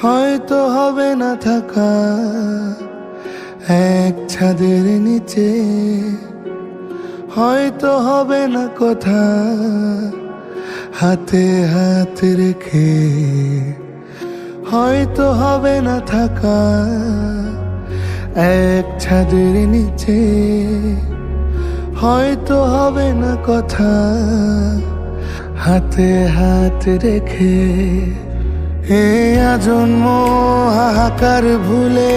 হয়তো হবে না থাকা এক ছাদের নিচে, হয়তো হবে না কথা হাতে হাত রেখে, হয়তো হবে না থাকা এক ছাদের নিচে, হয়তো হবে না কথা হাতে হাত রেখে। এ আজন্ম হাহাকার ভুলে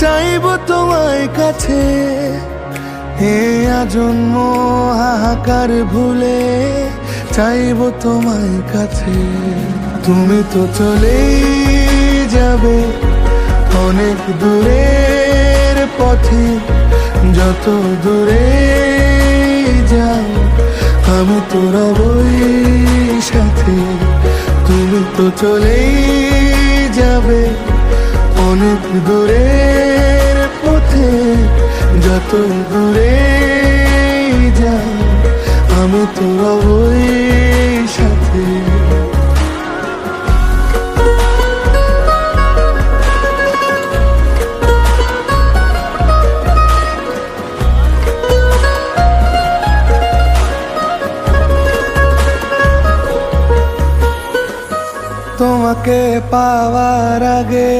চাইব তোমায় কাছে, এ আজন্ম হাহাকার ভুলে চাইব তোমায় কাছে। তুমি তো চলেই যাবে অনেক দূরের পথে, যত দূরে যাও আমি তো রবই সাথে। তুমি তো চলেই যাবে অনেক দূরের পথে, যত দূরে যাও আমি তো রবই সাথে। তোমাকে পাওয়ার আগে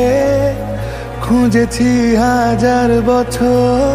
খুঁজেছি হাজার বছর।